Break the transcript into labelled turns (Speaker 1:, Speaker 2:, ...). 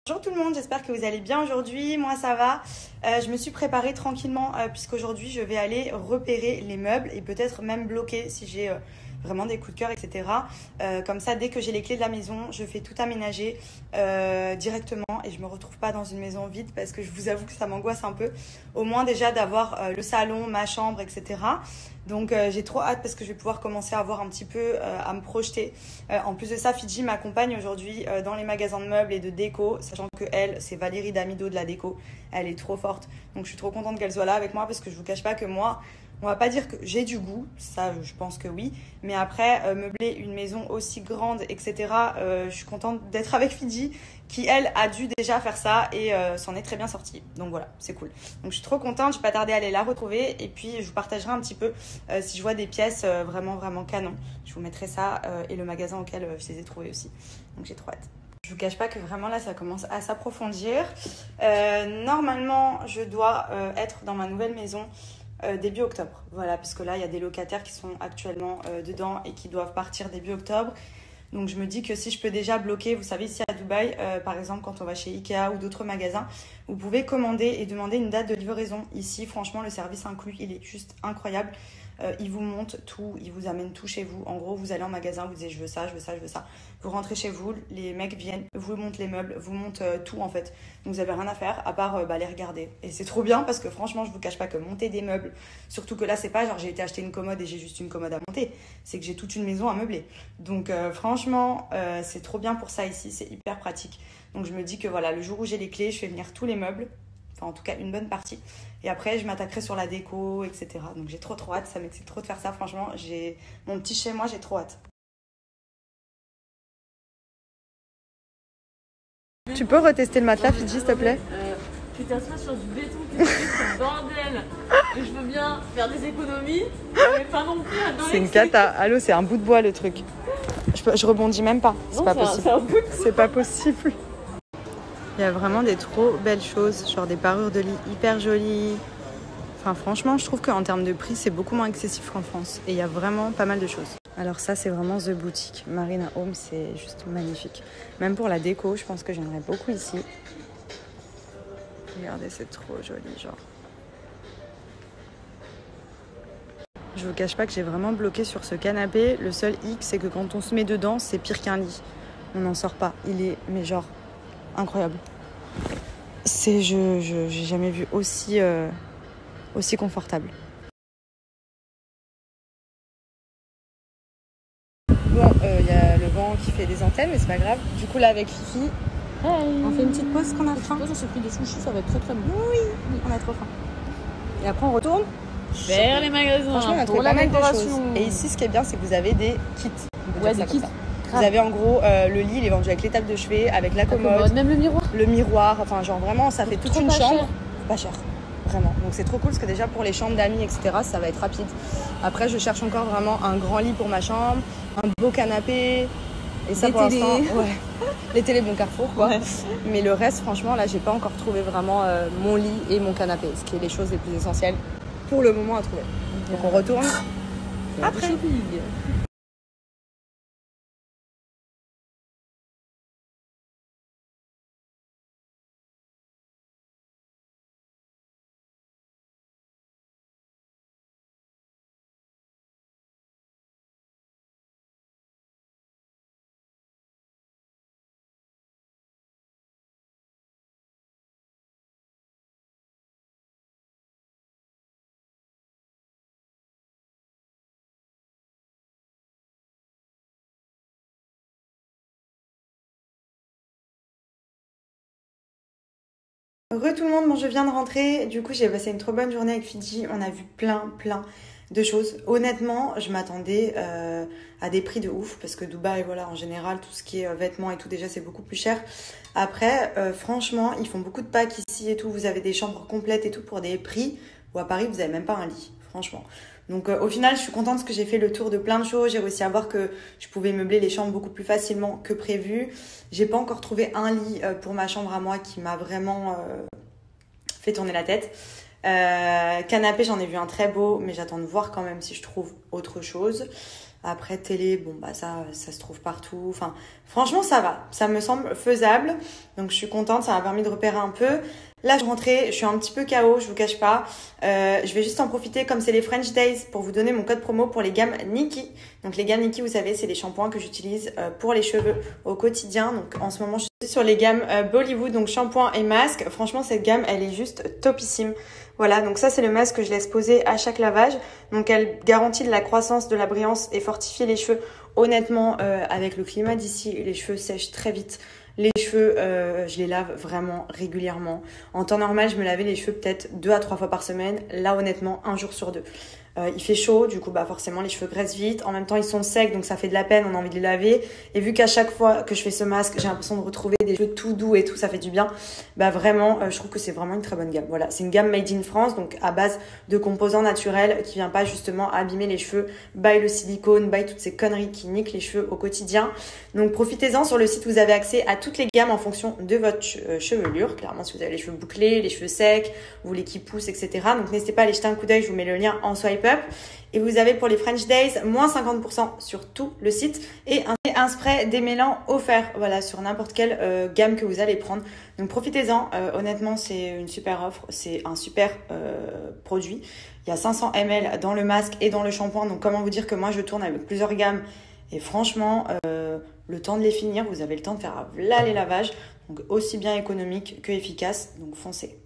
Speaker 1: Bonjour tout le monde, j'espère que vous allez bien aujourd'hui. Moi ça va. Je me suis préparée tranquillement puisqu'aujourd'hui je vais aller repérer les meubles et peut-être même bloquer si j'ai vraiment des coups de cœur, etc. Comme ça, dès que j'ai les clés de la maison, je fais tout aménager directement et je me retrouve pas dans une maison vide parce que je vous avoue que ça m'angoisse un peu. Au moins déjà d'avoir le salon, ma chambre, etc. Donc j'ai trop hâte parce que je vais pouvoir commencer à voir un petit peu, à me projeter. En plus de ça, Fidji m'accompagne aujourd'hui dans les magasins de meubles et de déco, sachant que elle, c'est Valérie Damido de la déco. Elle est trop forte. Donc je suis trop contente qu'elle soit là avec moi parce que je vous cache pas que moi, on va pas dire que j'ai du goût, ça je pense que oui. Mais après, meubler une maison aussi grande, etc., je suis contente d'être avec Fidji qui, elle, a dû déjà faire ça et s'en est très bien sortie. Donc voilà, c'est cool. Donc je suis trop contente, je vais pas tarder à aller la retrouver et puis je vous partagerai un petit peu si je vois des pièces vraiment canon. Je vous mettrai ça et le magasin auquel je les ai trouvées aussi. Donc j'ai trop hâte. Je vous cache pas que vraiment là ça commence à s'approfondir. Normalement, je dois être dans ma nouvelle maison début octobre. Voilà, parce que là il y a des locataires qui sont actuellement dedans et qui doivent partir début octobre. Donc je me dis que si je peux déjà bloquer, vous savez ici à Dubaï, par exemple quand on va chez Ikea ou d'autres magasins, vous pouvez commander et demander une date de livraison. Ici franchement le service inclus, il est juste incroyable. Il vous monte tout, il vous amène tout chez vous. En gros, vous allez en magasin, vous dites je veux ça, je veux ça, je veux ça. Vous rentrez chez vous, les mecs viennent, vous montent les meubles, vous montent tout en fait. Donc vous avez rien à faire à part les regarder. Et c'est trop bien parce que franchement, je vous cache pas que monter des meubles, surtout que là c'est pas genre j'ai été acheter une commode et j'ai juste une commode à monter, c'est que j'ai toute une maison à meubler. Donc franchement, c'est trop bien pour ça ici, c'est hyper pratique. Donc je me dis que voilà, le jour où j'ai les clés, je fais venir tous les meubles. Enfin, en tout cas, une bonne partie. Et après, je m'attaquerai sur la déco, etc. Donc, j'ai trop hâte. Ça m'excite trop de faire ça. Franchement, j'ai mon petit chez moi, j'ai trop hâte. Tu peux retester le matelas, Fidji, s'il te plaît?
Speaker 2: Tu t'assois sur du béton, c'est un bordel. Et je veux bien faire des économies, mais pas non plus dans
Speaker 1: c'est une cata. Allô, c'est un bout de bois, le truc. Je rebondis même pas. C'est pas possible. C'est pas possible. Il y a vraiment des trop belles choses, genre des parures de lit hyper jolies. Enfin franchement, je trouve qu'en termes de prix, c'est beaucoup moins excessif qu'en France. Et il y a vraiment pas mal de choses. Alors ça, c'est vraiment The Boutique. Marina Home, c'est juste magnifique. Même pour la déco, je pense que j'aimerais beaucoup ici. Regardez, c'est trop joli, genre. Je vous cache pas que j'ai vraiment bloqué sur ce canapé. Le seul hic, c'est que quand on se met dedans, c'est pire qu'un lit. On n'en sort pas. Il est, mais genre, incroyable. J'ai jamais vu aussi confortable. Bon, y a le vent qui fait des antennes, mais c'est pas grave. Du coup, là, avec Fifi, on fait une petite pause qu'on a faim.
Speaker 2: On s'est pris des sushis, ça va être très bon.
Speaker 1: Oui, on a trop faim. Et après, on retourne
Speaker 2: vers les magasins.
Speaker 1: Franchement, on a trouvé pas mal de choses. Et ici, ce qui est bien, c'est que vous avez des kits.
Speaker 2: Ouais, des kits.
Speaker 1: Vous avez en gros le lit, il est vendu avec les tables de chevet, avec la commode,
Speaker 2: même le miroir.
Speaker 1: Le miroir, enfin genre vraiment ça fait toute une chambre.
Speaker 2: Cher.
Speaker 1: Pas cher, vraiment. Donc c'est trop cool parce que déjà pour les chambres d'amis, etc., ça va être rapide. Après je cherche encore vraiment un grand lit pour ma chambre, un beau canapé. Et ça pour l'instant, ouais. Les télés bon Carrefour quoi. Ouais. Mais le reste franchement là j'ai pas encore trouvé vraiment mon lit et mon canapé, ce qui est les choses les plus essentielles pour le moment à trouver. Donc on retourne après. Tout le monde, bon, je viens de rentrer, du coup j'ai passé une trop bonne journée avec Fidji, on a vu plein de choses. Honnêtement, je m'attendais à des prix de ouf, parce que Dubaï, voilà, en général, tout ce qui est vêtements et tout, déjà c'est beaucoup plus cher. Après, franchement, ils font beaucoup de packs ici et tout, vous avez des chambres complètes et tout pour des prix, où à Paris vous avez même pas un lit, franchement. Donc au final, je suis contente parce que j'ai fait le tour de plein de choses. J'ai réussi à voir que je pouvais meubler les chambres beaucoup plus facilement que prévu. J'ai pas encore trouvé un lit pour ma chambre à moi qui m'a vraiment fait tourner la tête. Canapé, j'en ai vu un très beau, mais j'attends de voir quand même si je trouve autre chose. Après, télé, bon, bah ça se trouve partout. Enfin, franchement, ça va. Ça me semble faisable. Donc, je suis contente. Ça m'a permis de repérer un peu. Là, je suis rentrée. Je suis un petit peu KO, je vous cache pas. Je vais juste en profiter, comme c'est les French Days, pour vous donner mon code promo pour les gammes Nikki. Donc, les gammes Nikki, vous savez, c'est les shampoings que j'utilise pour les cheveux au quotidien. Donc, en ce moment, je suis sur les gammes Bollywood, donc shampoing et masque. Franchement, cette gamme, elle est juste topissime. Voilà, donc ça c'est le masque que je laisse poser à chaque lavage. Donc elle garantit de la croissance, de la brillance et fortifie les cheveux. Honnêtement, avec le climat d'ici, les cheveux sèchent très vite. Les cheveux, je les lave vraiment régulièrement. En temps normal, je me lavais les cheveux peut-être 2 à 3 fois par semaine. Là, honnêtement, 1 jour sur 2. Il fait chaud, du coup, bah forcément, les cheveux graissent vite. En même temps, ils sont secs, donc ça fait de la peine, on a envie de les laver. Et vu qu'à chaque fois que je fais ce masque, j'ai l'impression de retrouver des cheveux tout doux et tout, ça fait du bien. Bah vraiment, je trouve que c'est vraiment une très bonne gamme. Voilà, c'est une gamme made in France, donc à base de composants naturels qui vient pas justement abîmer les cheveux, by le silicone, by toutes ces conneries qui niquent les cheveux au quotidien. Donc profitez-en, sur le site, vous avez accès à toutes les gammes en fonction de votre chevelure. Clairement, si vous avez les cheveux bouclés, les cheveux secs, vous voulez qu'ils poussent, etc. Donc n'hésitez pas à aller jeter un coup d'œil, je vous mets le lien en swipe up. Et vous avez pour les French Days moins 50% sur tout le site et un spray démêlant offert, voilà, sur n'importe quelle gamme que vous allez prendre. Donc profitez-en, honnêtement c'est une super offre, c'est un super produit. Il y a 500 ml dans le masque et dans le shampoing, donc comment vous dire que moi je tourne avec plusieurs gammes et franchement le temps de les finir, vous avez le temps de faire là les lavages, donc aussi bien économique que efficace, donc foncez.